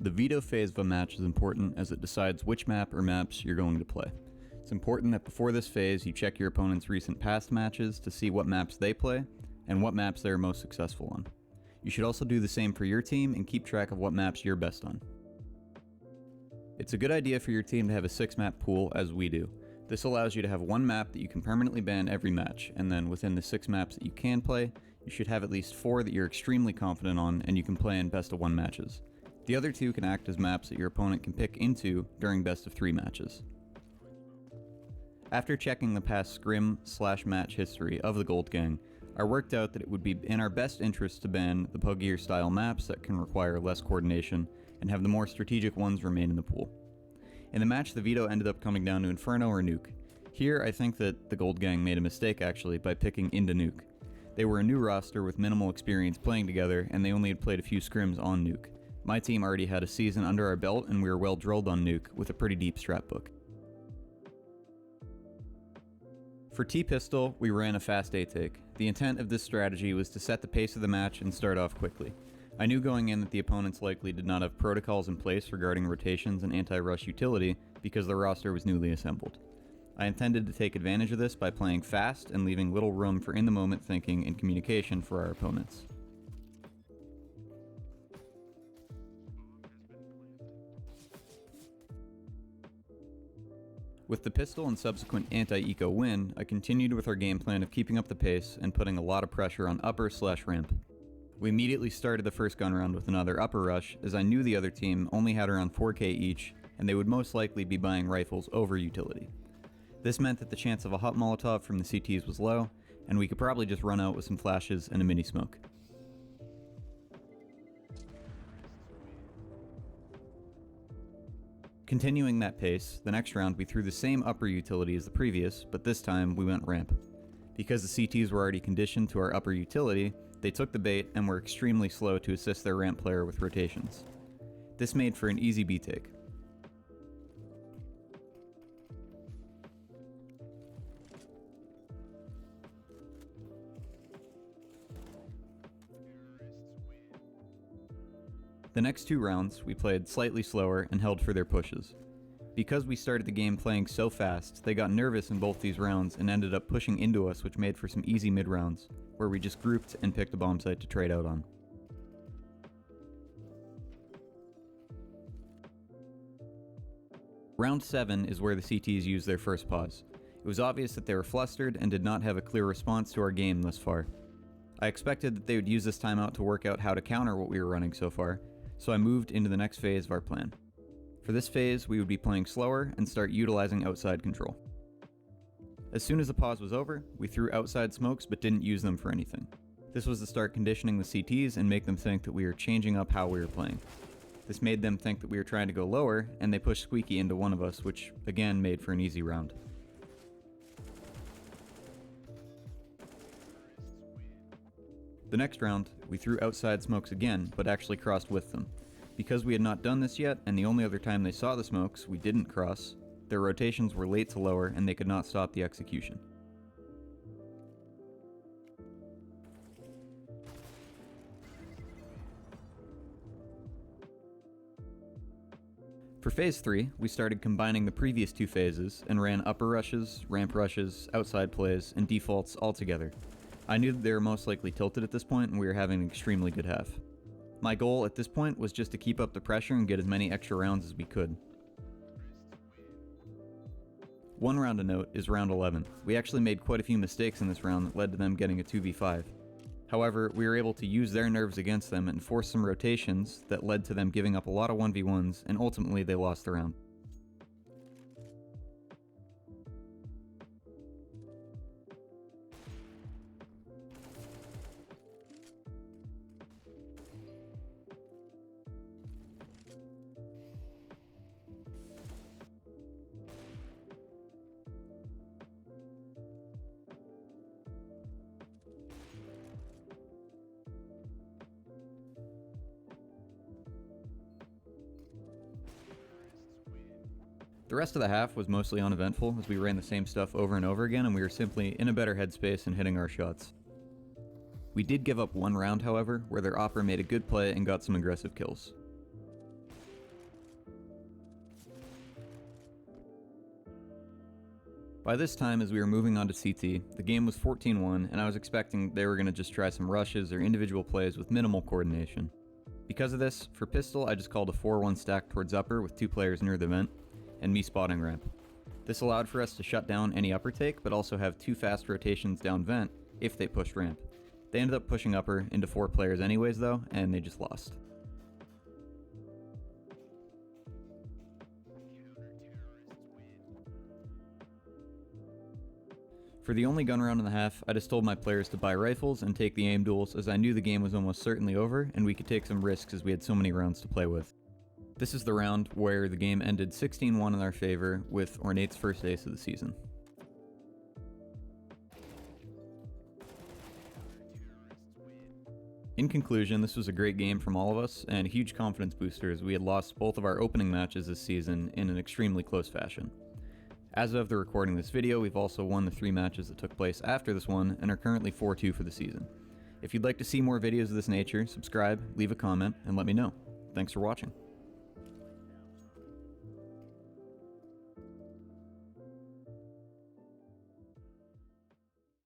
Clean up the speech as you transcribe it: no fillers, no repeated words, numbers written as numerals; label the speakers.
Speaker 1: The veto phase of a match is important as it decides which map or maps you're going to play. It's important that before this phase you check your opponent's recent past matches to see what maps they play and what maps they are most successful on. You should also do the same for your team and keep track of what maps you're best on. It's a good idea for your team to have a 6-map pool, as we do. This allows you to have one map that you can permanently ban every match, and then within the 6 maps that you can play, you should have at least 4 that you're extremely confident on and you can play in best of 1 matches. The other 2 can act as maps that your opponent can pick into during best of 3 matches. After checking the past scrim/match history of the Gold Gang, I worked out that it would be in our best interest to ban the Puggier style maps that can require less coordination and have the more strategic ones remain in the pool. In the match, the veto ended up coming down to Inferno or Nuke. Here, I think that the Gold Gang made a mistake actually by picking into Nuke. They were a new roster with minimal experience playing together, and they only had played a few scrims on Nuke. My team already had a season under our belt, and we were well drilled on Nuke with a pretty deep strat book. For T-Pistol, we ran a fast A-take. The intent of this strategy was to set the pace of the match and start off quickly. I knew going in that the opponents likely did not have protocols in place regarding rotations and anti-rush utility because the roster was newly assembled. I intended to take advantage of this by playing fast and leaving little room for in-the-moment thinking and communication for our opponents. With the pistol and subsequent anti-eco win, I continued with our game plan of keeping up the pace and putting a lot of pressure on upper/ramp. We immediately started the first gun round with another upper rush, as I knew the other team only had around 4k each, and they would most likely be buying rifles over utility. This meant that the chance of a hot Molotov from the CTs was low, and we could probably just run out with some flashes and a mini smoke. Continuing that pace, the next round we threw the same upper utility as the previous, but this time we went ramp. Because the CTs were already conditioned to our upper utility, they took the bait and were extremely slow to assist their ramp player with rotations. This made for an easy B-take. The next 2 rounds, we played slightly slower and held for their pushes. Because we started the game playing so fast, they got nervous in both these rounds and ended up pushing into us, which made for some easy mid-rounds, where we just grouped and picked a bomb site to trade out on. Round 7 is where the CTs used their first pause. It was obvious that they were flustered and did not have a clear response to our game thus far. I expected that they would use this timeout to work out how to counter what we were running so far, so I moved into the next phase of our plan. For this phase, we would be playing slower and start utilizing outside control. As soon as the pause was over, we threw outside smokes but didn't use them for anything. This was to start conditioning the CTs and make them think that we were changing up how we were playing. This made them think that we were trying to go lower, and they pushed Squeaky into one of us, which again made for an easy round. The next round, we threw outside smokes again, but actually crossed with them. Because we had not done this yet, and the only other time they saw the smokes, we didn't cross, their rotations were late to lower and they could not stop the execution. For phase 3, we started combining the previous 2 phases and ran upper rushes, ramp rushes, outside plays, and defaults all together. I knew that they were most likely tilted at this point and we were having an extremely good half. My goal at this point was just to keep up the pressure and get as many extra rounds as we could. One round to note is round 11. We actually made quite a few mistakes in this round that led to them getting a 2v5. However, we were able to use their nerves against them and force some rotations that led to them giving up a lot of 1v1s, and ultimately they lost the round. The rest of the half was mostly uneventful as we ran the same stuff over and over again and we were simply in a better headspace and hitting our shots. We did give up one round, however, where their opera made a good play and got some aggressive kills. By this time, as we were moving on to CT, the game was 14-1, and I was expecting they were going to just try some rushes or individual plays with minimal coordination. Because of this, for pistol I just called a 4-1 stack towards upper with 2 players near the vent, and me spotting ramp. This allowed for us to shut down any upper take, but also have 2 fast rotations down vent if they pushed ramp. They ended up pushing upper into 4 players anyways though, and they just lost. For the only gun round in the half, I just told my players to buy rifles and take the aim duels, as I knew the game was almost certainly over and we could take some risks as we had so many rounds to play with. This is the round where the game ended 16-1 in our favor with Ornate's first ace of the season. In conclusion, this was a great game from all of us and a huge confidence booster as we had lost both of our opening matches this season in an extremely close fashion. As of the recording of this video, we've also won the 3 matches that took place after this one and are currently 4-2 for the season. If you'd like to see more videos of this nature, subscribe, leave a comment, and let me know. Thanks for watching.